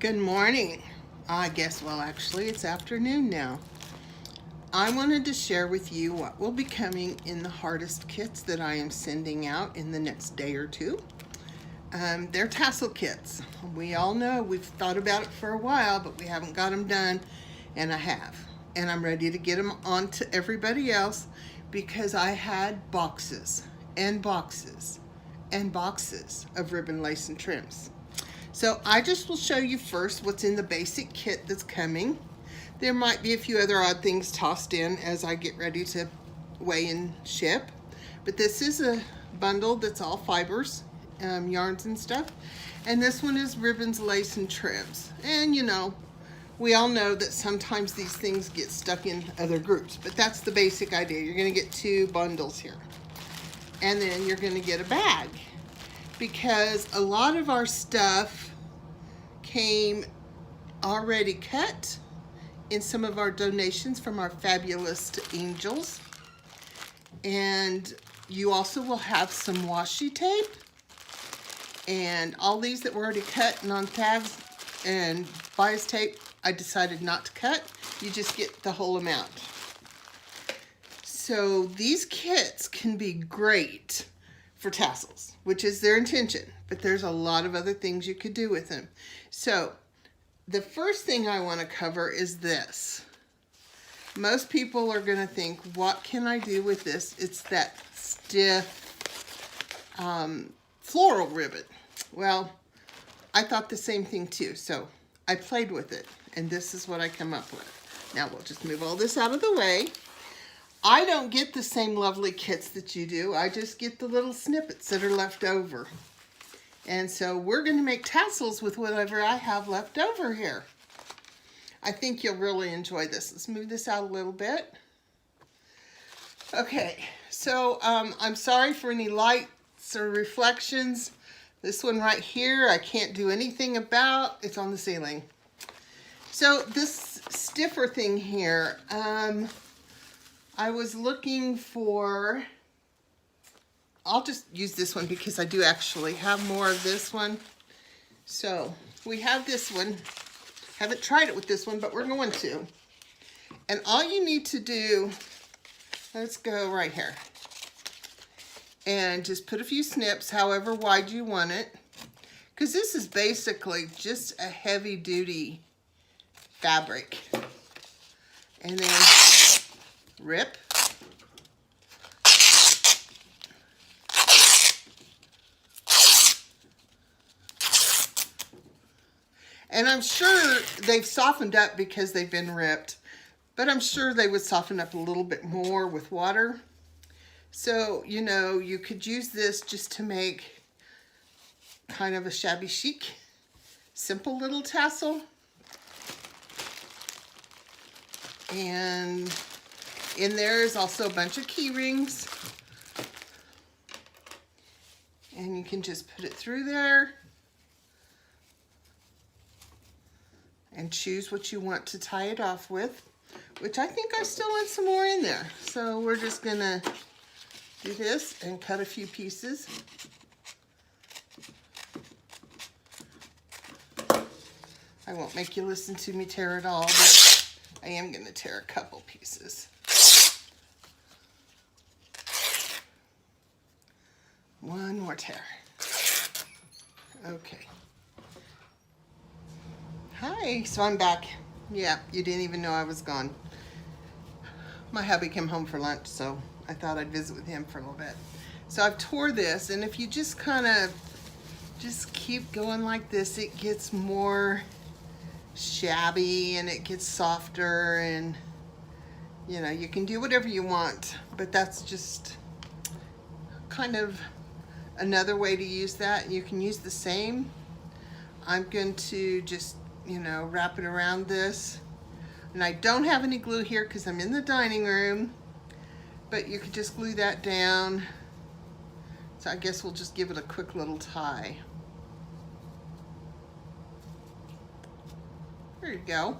Good morning. I guess, well, actually, it's afternoon now. I wanted to share with you what will be coming in the hardest kits that I am sending out in the next day or two. They're tassel kits. We all know we've thought about it for a while, but we haven't got them done, and I have. And I'm ready to get them on to everybody else because I had boxes and boxes and boxes of ribbon, lace, and trims. So I just will show you first what's in the basic kit that's coming. There might be a few other odd things tossed in as I get ready to weigh and ship. But this is a bundle that's all fibers, yarns and stuff. And this one is ribbons, lace, and trims. And you know, we all know that sometimes these things get stuck in other groups, but that's the basic idea. You're gonna get 2 bundles here. And then you're gonna get a bag, because a lot of our stuff came already cut in some of our donations from our fabulous angels. And you also will have some washi tape, and all these that were already cut and on tabs and bias tape, I decided not to cut. You just get the whole amount. So these kits can be great for tassels, which is their intention, but there's a lot of other things you could do with them. So the first thing I want to cover is this. Most people are going to think, what can I do with this? It's that stiff floral ribbon. Well, I thought the same thing too, so I played with it, and this is what I come up with. Now we'll just move all this out of the way. I don't get the same lovely kits that you do. I just get the little snippets that are left over. And so we're going to make tassels with whatever I have left over here. I think you'll really enjoy this. Let's move this out a little bit. Okay, so I'm sorry for any lights or reflections. This one right here, I can't do anything about. It's on the ceiling. So this stiffer thing here, I was looking for, I'll just use this one because I do actually have more of this one. So we have this one. Haven't tried it with this one, but we're going to. And all you need to do, let's go right here. And just put a few snips, however wide you want it. Because this is basically just a heavy duty fabric. And then rip. And I'm sure they've softened up because they've been ripped, but I'm sure they would soften up a little bit more with water. So, you know, you could use this just to make kind of a shabby chic, simple little tassel. And in there is also a bunch of key rings. And you can just put it through there and choose what you want to tie it off with, which I think I still want some more in there. So we're just gonna do this and cut a few pieces. I won't make you listen to me tear it all, but I am gonna tear a couple pieces. One more tear. Okay. Hi, so I'm back. Yeah, you didn't even know I was gone. My hubby came home for lunch, so I thought I'd visit with him for a little bit. So I've tore this, and if you just kind of just keep going like this, it gets more shabby and it gets softer, and you know, you can do whatever you want, but that's just kind of another way to use that. You can use the same. I'm going to just, you know, wrap it around this. And I don't have any glue here because I'm in the dining room, but you could just glue that down. So I guess we'll just give it a quick little tie. There you go.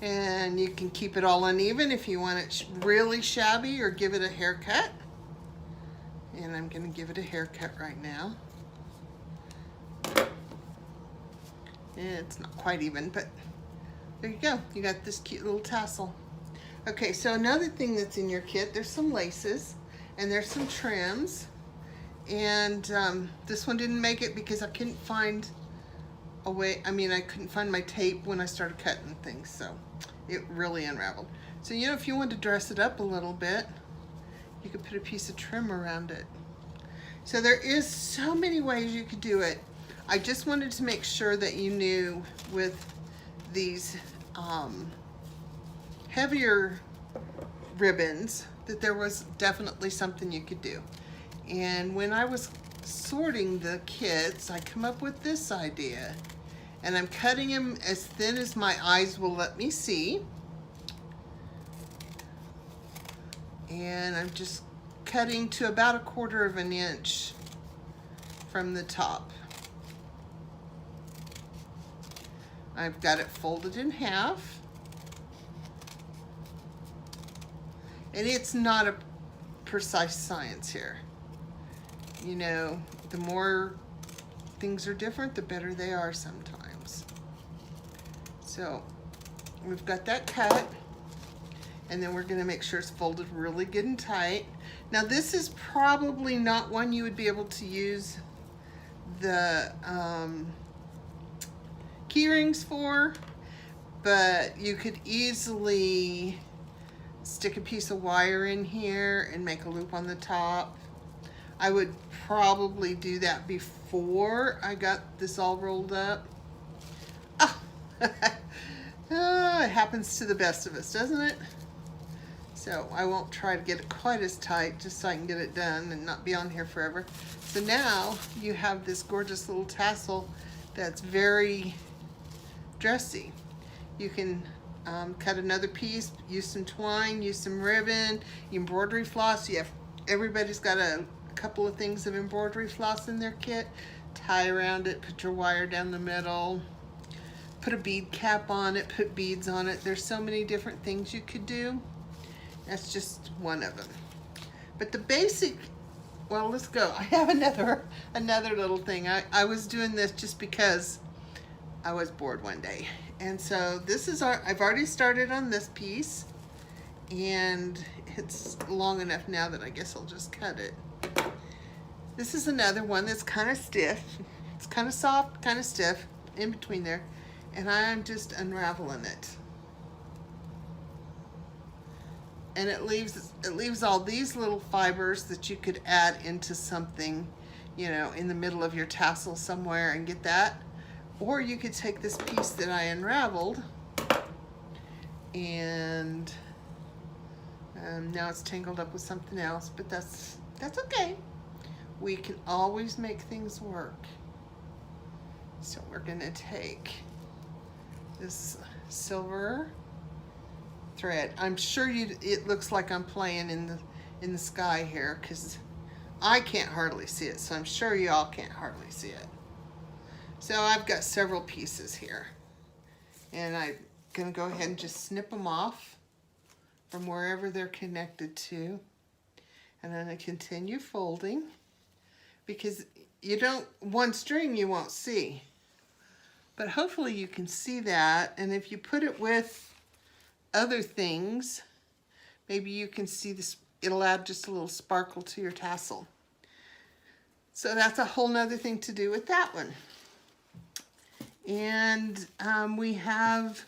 And you can keep it all uneven if you want it really shabby, or give it a haircut. And I'm going to give it a haircut right now. It's not quite even, but there you go. You got this cute little tassel. Okay, so another thing that's in your kit, there's some laces and there's some trims. And this one didn't make it because I couldn't find a way, I couldn't find my tape when I started cutting things, so it really unraveled. So, you know, if you want to dress it up a little bit, you could put a piece of trim around it. So there is so many ways you could do it. I just wanted to make sure that you knew with these heavier ribbons that there was definitely something you could do. And when I was sorting the kits, I come up with this idea. And I'm cutting them as thin as my eyes will let me see. And I'm just cutting to about 1/4 of an inch from the top. I've got it folded in half. And it's not a precise science here. You know, the more things are different, the better they are sometimes. So we've got that cut, and then we're going to make sure it's folded really good and tight. Now this is probably not one you would be able to use the key rings for, but you could easily stick a piece of wire in here and make a loop on the top. I would probably do that before I got this all rolled up. Oh, oh, it happens to the best of us, doesn't it? So I won't try to get it quite as tight, just so I can get it done and not be on here forever. So now you have this gorgeous little tassel that's very dressy. You can cut another piece, use some twine, use some ribbon, embroidery floss. Everybody's got a couple of things of embroidery floss in their kit. Tie around it, put your wire down the middle, put a bead cap on it, put beads on it. There's so many different things you could do. That's just one of them. But the basic, well, let's go. I have another little thing. I was doing this just because I was bored one day. And so this is I've already started on this piece, and it's long enough now that I guess I'll just cut it. This is another one that's kind of stiff. It's kind of soft, kind of stiff, in between there. And I'm just unraveling it. And it leaves all these little fibers that you could add into something, you know, in the middle of your tassel somewhere and get that. Or you could take this piece that I unraveled, and now it's tangled up with something else, but that's okay. We can always make things work. So we're gonna take this silver thread. I'm sure it looks like I'm playing in the sky here, because I can't hardly see it, so I'm sure y'all can't hardly see it. So I've got several pieces here, and I'm gonna go ahead and just snip them off from wherever they're connected to, and then I continue folding, because one string you won't see, but hopefully you can see that. And if you put it with other things, maybe you can see this, it'll add just a little sparkle to your tassel. So that's a whole nother thing to do with that one. And we have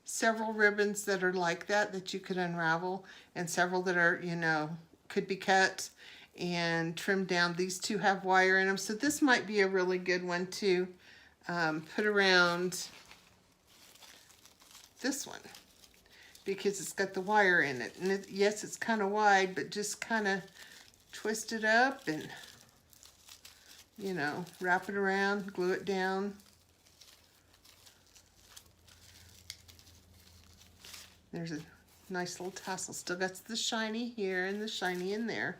several ribbons that are like that you could unravel, and several that are, you know, could be cut and trimmed down. These two have wire in them, so this might be a really good one to put around this one, because it's got the wire in it. And yes, it's kind of wide, but just kind of twist it up and, you know, wrap it around, glue it down. There's a nice little tassel. Still got the shiny here and the shiny in there.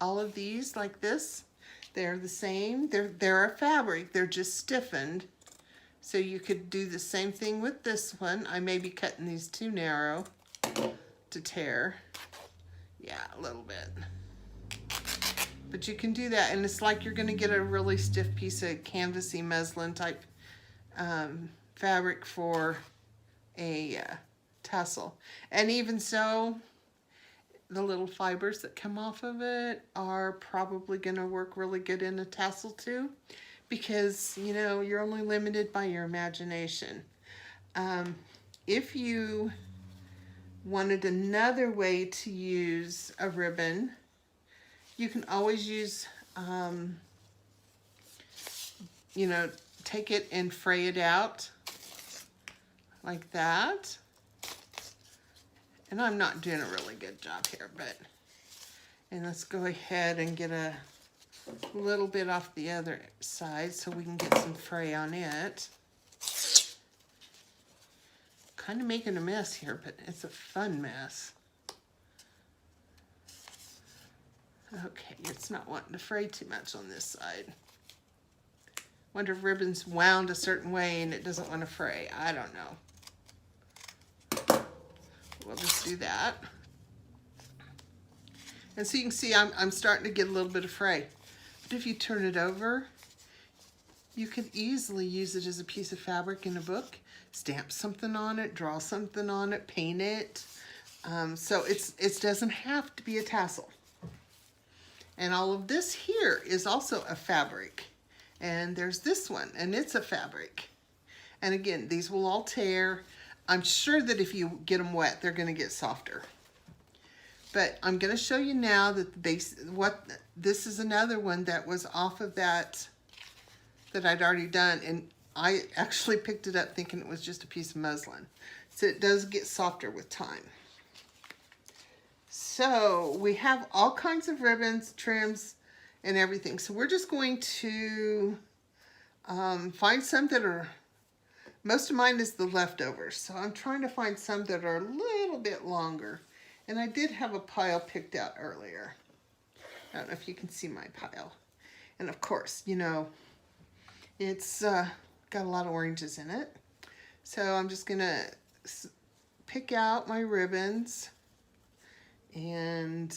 All of these, like this, they're the same. They're a fabric. They're just stiffened. So you could do the same thing with this one. I may be cutting these too narrow to tear. Yeah, a little bit. But you can do that, and it's like you're going to get a really stiff piece of canvasy muslin type fabric for a tassel. And even so, the little fibers that come off of it are probably going to work really good in a tassel too, because you know you're only limited by your imagination. If you wanted another way to use a ribbon, you can always use, you know, take it and fray it out like that. And I'm not doing a really good job here, but, and let's go ahead and get a little bit off the other side so we can get some fray on it. Kind of making a mess here, but it's a fun mess. Okay, it's not wanting to fray too much on this side. Wonder if ribbon's wound a certain way and it doesn't want to fray. I don't know. We'll just do that. And so you can see I'm starting to get a little bit of fray. But if you turn it over, you could easily use it as a piece of fabric in a book. Stamp something on it, draw something on it, paint it. So it doesn't have to be a tassel. And all of this here is also a fabric. And there's this one, and it's a fabric. And again, these will all tear. I'm sure that if you get them wet, they're going to get softer. But I'm going to show you now that the base, this is another one that was off of that I'd already done. And I actually picked it up thinking it was just a piece of muslin. So it does get softer with time. So we have all kinds of ribbons, trims, and everything. So we're just going to find some that are, most of mine is the leftovers. So I'm trying to find some that are a little bit longer. And I did have a pile picked out earlier. I don't know if you can see my pile. And of course, you know, it's got a lot of oranges in it. So I'm just gonna pick out my ribbons, and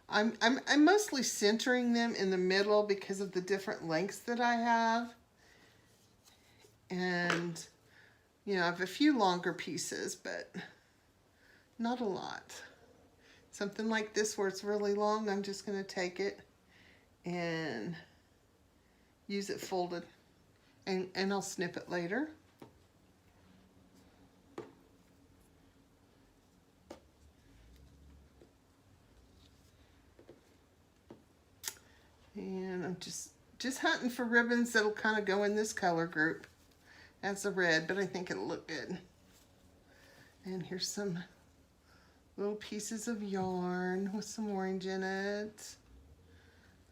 I'm mostly centering them in the middle because of the different lengths that I have. And you know, I have a few longer pieces, but not a lot. Something like this where it's really long, I'm just gonna take it and use it folded, and I'll snip it later. And I'm just hunting for ribbons that'll kind of go in this color group. That's a red, but I think it'll look good. And here's some little pieces of yarn with some orange in it.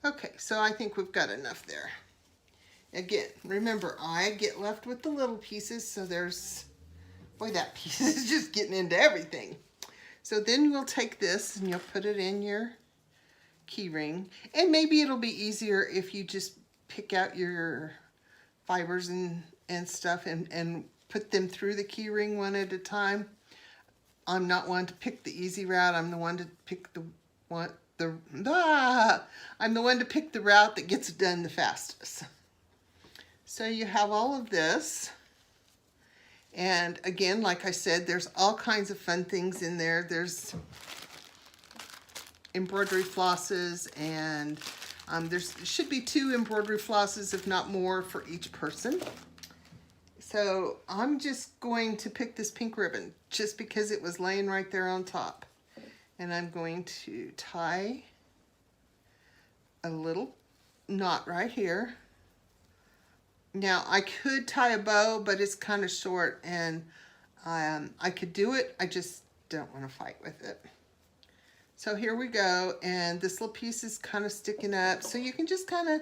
Okay, so I think we've got enough there. Again, remember, I get left with the little pieces, so there's, boy, that piece is just getting into everything. So then we'll take this and you'll put it in your key ring. And maybe it'll be easier if you just pick out your fibers and stuff and put them through the key ring one at a time. I'm not one to pick the easy route. I'm the one to pick I'm the one to pick the route that gets it done the fastest. So you have all of this. And again, like I said, there's all kinds of fun things in there. There's embroidery flosses, and there should be 2 embroidery flosses, if not more, for each person. So I'm just going to pick this pink ribbon just because it was laying right there on top. And I'm going to tie a little knot right here. Now I could tie a bow, but it's kind of short, and I could do it. I just don't want to fight with it. So here we go, and this little piece is kind of sticking up. So you can just kind of,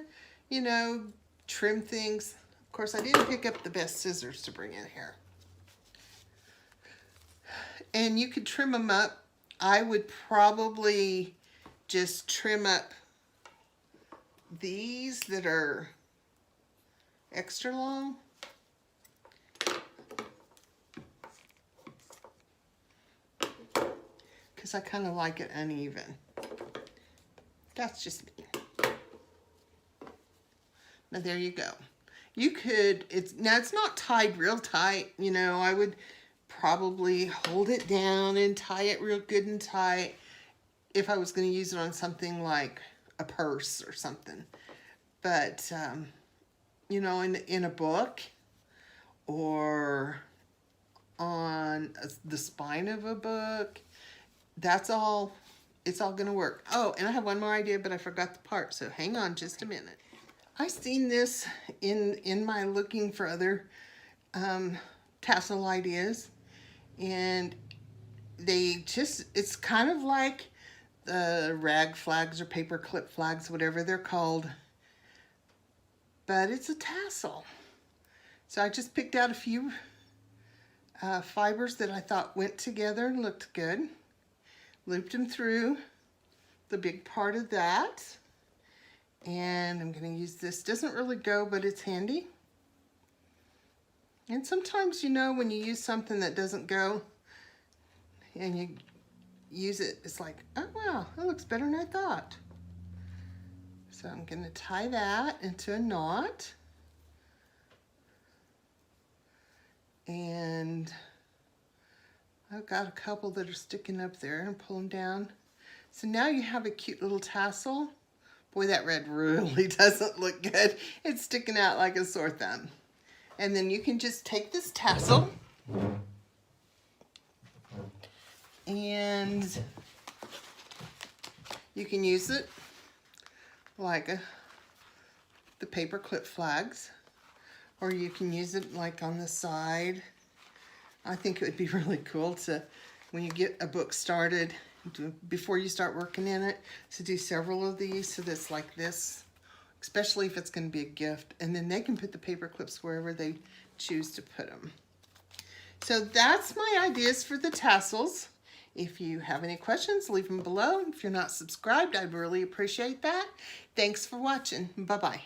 you know, trim things. Of course, I didn't pick up the best scissors to bring in here. And you could trim them up. I would probably just trim up these that are extra long. Because I kind of like it uneven. That's just me. Now there you go. You could, it's not tied real tight, you know, I would probably hold it down and tie it real good and tight if I was going to use it on something like a purse or something. But, you know, in a book or on the spine of a book, that's all, it's all going to work. Oh, and I have one more idea, but I forgot the part, so hang on just a minute. I seen this in my looking for other tassel ideas, and they just, it's kind of like the rag flags or paper clip flags, whatever they're called, but it's a tassel. So I just picked out a few fibers that I thought went together and looked good, looped them through the big part of that. And I'm going to use this. Doesn't really go, but it's handy. And sometimes, you know, when you use something that doesn't go and you use it, it's like, oh wow, that looks better than I thought. So I'm going to tie that into a knot. And I've got a couple that are sticking up there and pull them down. So now you have a cute little tassel. Boy, that red really doesn't look good. It's sticking out like a sore thumb. And then you can just take this tassel and you can use it like the paper clip flags, or you can use it like on the side. I think it would be really cool to, when you get a book started, before you start working in it, to do several of these so that's like this, especially if it's going to be a gift, and then they can put the paper clips wherever they choose to put them. So that's my ideas for the tassels. If you have any questions, leave them below. If you're not subscribed, I'd really appreciate that. Thanks for watching. Bye-bye.